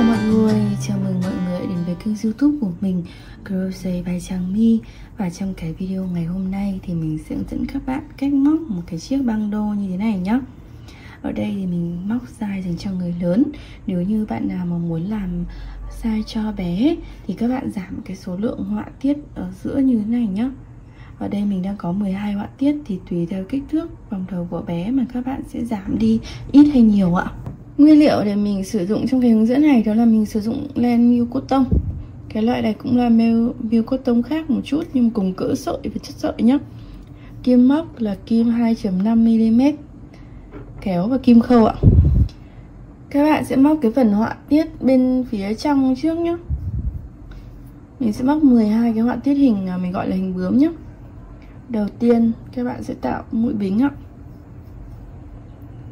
mọi người, chào mừng mọi người đến với kênh YouTube của mình, Crochet by Trang My. Và trong cái video ngày hôm nay thì mình sẽ hướng dẫn các bạn cách móc một cái chiếc băng đô như thế này nhá. Ở đây thì mình móc size dành cho người lớn. Nếu như bạn nào mà muốn làm size cho bé thì các bạn giảm cái số lượng họa tiết ở giữa như thế này nhá. Ở đây mình đang có 12 họa tiết, thì tùy theo kích thước vòng đầu của bé mà các bạn sẽ giảm đi ít hay nhiều ạ. Nguyên liệu để mình sử dụng trong cái hướng dẫn này đó là mình sử dụng len Miu Cotton. Cái loại này cũng là Miu Cotton khác một chút nhưng cùng cỡ sợi và chất sợi nhá. Kim móc là kim 2.5mm, kéo và kim khâu ạ. Các bạn sẽ móc cái phần họa tiết bên phía trong trước nhá. Mình sẽ móc 12 cái họa tiết hình mình gọi là hình bướm nhá. Đầu tiên các bạn sẽ tạo mũi bính ạ.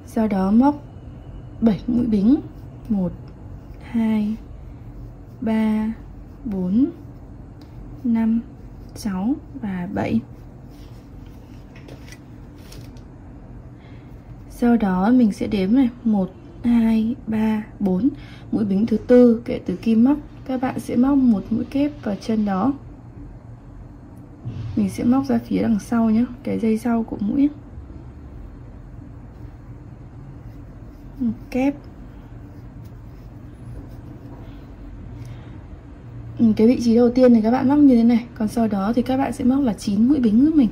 Sau đó móc 7 mũi bính, 1 2 3 4 5 6 và 7. Sau đó mình sẽ đếm này, 1 2 3 4. Mũi bính thứ tư kể từ kim móc, các bạn sẽ móc một mũi kép vào chân đó. Mình sẽ móc ra phía đằng sau nhé, cái dây sau của mũi. Một kép. Cái vị trí đầu tiên thì các bạn móc như thế này. Còn sau đó thì các bạn sẽ móc là 9 mũi bính giúp mình.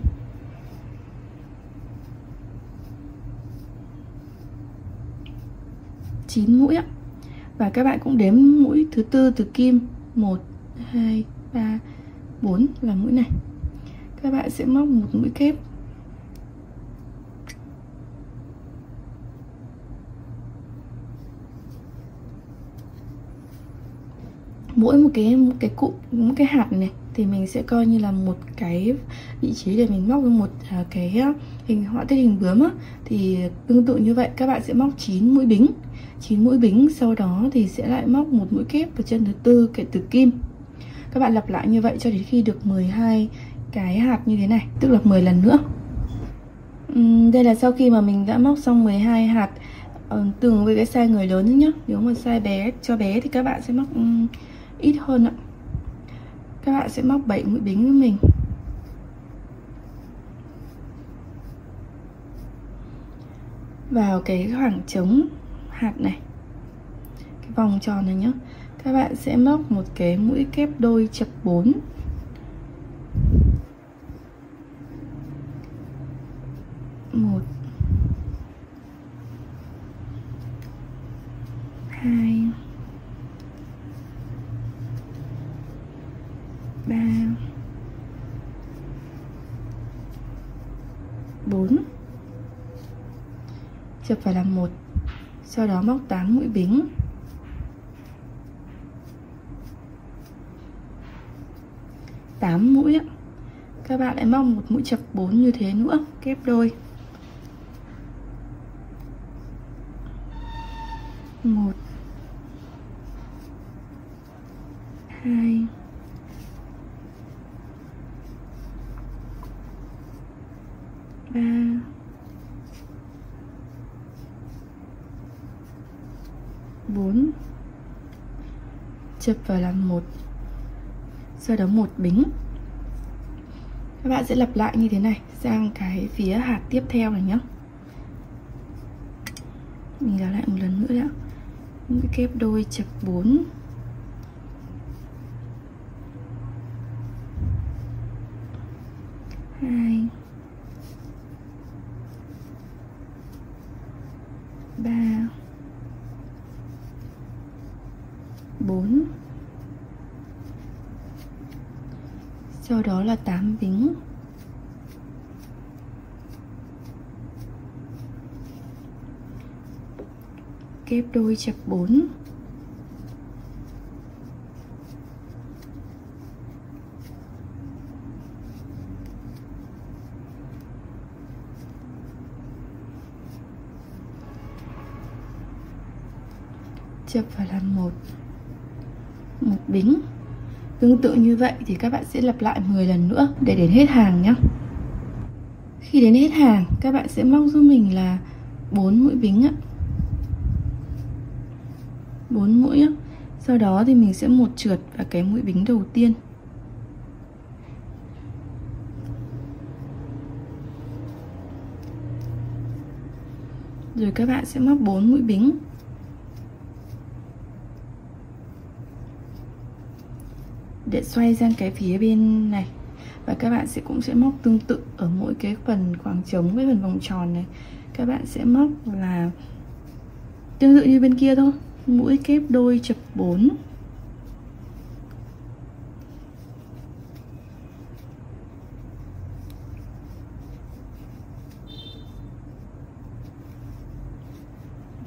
Chín mũi ạ. Và các bạn cũng đếm mũi thứ tư từ kim, 1 2 3 4 là mũi này. Các bạn sẽ móc một mũi kép. Mỗi một cái cụm, một cái hạt này thì mình sẽ coi như là một cái vị trí để mình móc một cái hình họa tiết hình bướm á. Thì tương tự như vậy các bạn sẽ móc 9 mũi bính. 9 mũi bính, sau đó thì sẽ lại móc một mũi kép vào chân thứ tư kể từ kim. Các bạn lặp lại như vậy cho đến khi được 12 cái hạt như thế này, tức là 10 lần nữa. Đây là sau khi mà mình đã móc xong 12 hạt tương ứng với cái size người lớn nhá. Nếu mà size bé cho bé thì các bạn sẽ móc ít hơn ạ. Các bạn sẽ móc 7 mũi bính với mình. Vào cái khoảng trống hạt này, cái vòng tròn này nhá, các bạn sẽ móc một cái mũi kép đôi chập 4. Một 2 3 4, chập vào làm 1. Sau đó móc 8 mũi bính. Tám mũi ạ. Các bạn lại móc một mũi chập 4 như thế nữa, kép đôi. 1 2 3 4, chập vào làm 1. Sau đó một bính. Các bạn sẽ lặp lại như thế này sang cái phía hạt tiếp theo này nhé. Mình làm lại một lần nữa đã. Mũi kép đôi chập 4. 2 3 4. Sau đó là 8 bính. Kép đôi chập 4. Chập vào làm 1 bính. Tương tự như vậy thì các bạn sẽ lặp lại 10 lần nữa để đến hết hàng nhé. Khi đến hết hàng, các bạn sẽ móc giúp mình là 4 mũi bính ạ. 4 mũi á. Sau đó thì mình sẽ một trượt vào cái mũi bính đầu tiên. Rồi các bạn sẽ móc 4 mũi bính. Để xoay sang cái phía bên này. Và các bạn cũng sẽ móc tương tự ở mỗi cái phần khoảng trống với phần vòng tròn này. Các bạn sẽ móc là tương tự như bên kia thôi, mũi kép đôi chập 4.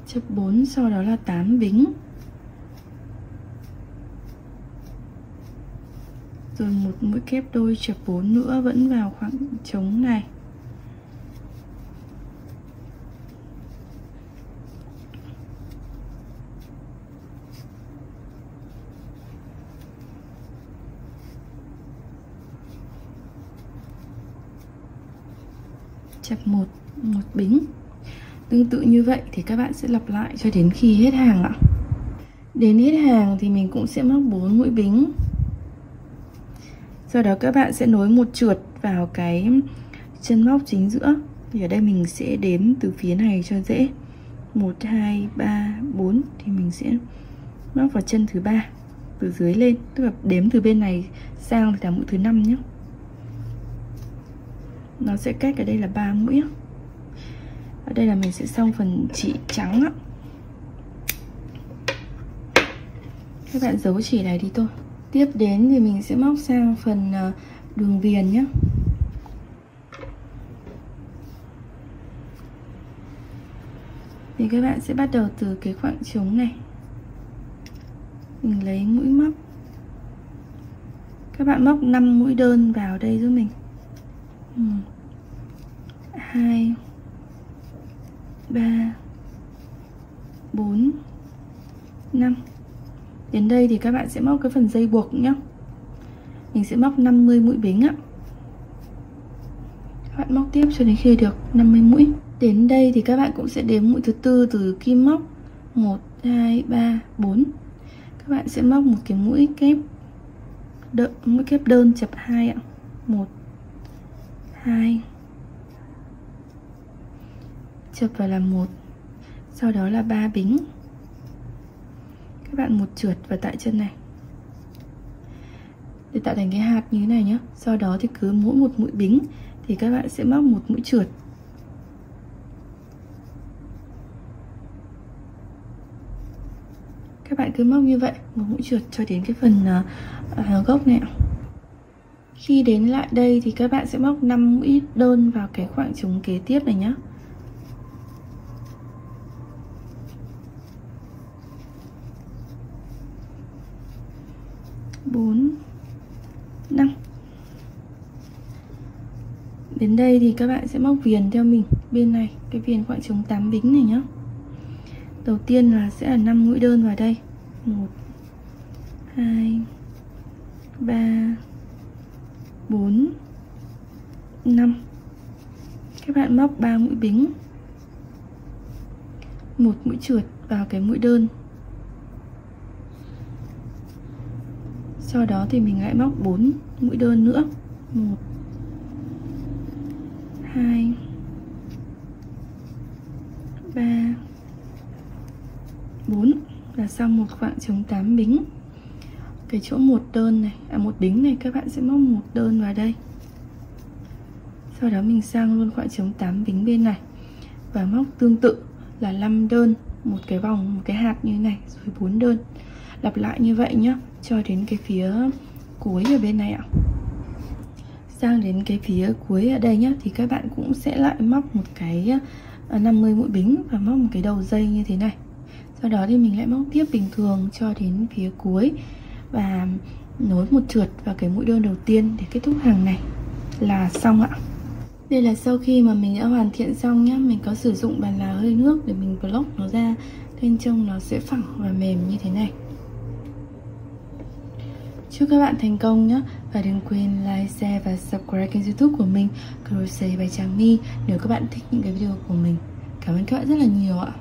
Chập 4, sau đó là 8 bính. Rồi một mũi kép đôi chập 4 nữa vẫn vào khoảng trống này. Chập 1, một bính. Tương tự như vậy thì các bạn sẽ lặp lại cho đến khi hết hàng ạ. Đến hết hàng thì mình cũng sẽ móc 4 mũi bính. Sau đó các bạn sẽ nối một trượt vào cái chân móc chính giữa. Thì ở đây mình sẽ đếm từ phía này cho dễ. 1, 2, 3, 4 thì mình sẽ móc vào chân thứ 3 từ dưới lên, tức là đếm từ bên này sang là mũi thứ 5 nhé. Nó sẽ cách ở đây là 3 mũi. Ở đây là mình sẽ xong phần chỉ trắng á. Các bạn giấu chỉ này đi thôi. Tiếp đến thì mình sẽ móc sang phần đường viền nhé. Thì các bạn sẽ bắt đầu từ cái khoảng trống này. Mình lấy mũi móc. Các bạn móc 5 mũi đơn vào đây giúp mình. 2, 3, 4, 5. Đến đây thì các bạn sẽ móc cái phần dây buộc nhé. Mình sẽ móc 50 mũi bính ạ. Các bạn móc tiếp cho đến khi được 50 mũi. Đến đây thì các bạn cũng sẽ đếm mũi thứ tư từ kim móc. 1, 2, 3, 4. Các bạn sẽ móc một cái mũi kép đơn chập 2 ạ. 1, 2, chập vào là 1. Sau đó là 3 bính. Các bạn một trượt vào tại chân này để tạo thành cái hạt như thế này nhé. Sau đó thì cứ mỗi một mũi bính thì các bạn sẽ móc một mũi trượt. Các bạn cứ móc như vậy, một mũi trượt cho đến cái phần gốc này ạ. Khi đến lại đây thì các bạn sẽ móc 5 mũi đơn vào cái khoảng trống kế tiếp này nhé. 4, 5. Đến đây thì các bạn sẽ móc viền theo mình. Bên này, cái viền khoảng trống 8 bính này nhá. Đầu tiên là sẽ là 5 mũi đơn vào đây. 1, 2, 3, 4, 5. Các bạn móc 3 mũi bính. Một mũi trượt vào cái mũi đơn. Sau đó thì mình lại móc 4 mũi đơn nữa. 1, 2, 3, 4 là xong một khoảng trống 8 bính. Cái chỗ một đơn này, một bính này các bạn sẽ móc một đơn vào đây. Sau đó mình sang luôn khoảng trống 8 bính bên này và móc tương tự là 5 đơn, một cái vòng, một cái hạt như thế này, rồi 4 đơn. Lặp lại như vậy nhá, cho đến cái phía cuối ở bên này ạ. Sang đến cái phía cuối ở đây nhá, thì các bạn cũng sẽ lại móc một cái 50 mũi bính và móc một cái đầu dây như thế này. Sau đó thì mình lại móc tiếp bình thường cho đến phía cuối và nối một trượt vào cái mũi đơn đầu tiên để kết thúc hàng này là xong ạ. Đây là sau khi mà mình đã hoàn thiện xong nhá. Mình có sử dụng bàn là hơi nước để mình block nó ra, nên trông nó sẽ phẳng và mềm như thế này. Chúc các bạn thành công nhé. Và đừng quên like, share và subscribe kênh YouTube của mình Crochet by Trang My nếu các bạn thích những cái video của mình. Cảm ơn các bạn rất là nhiều ạ.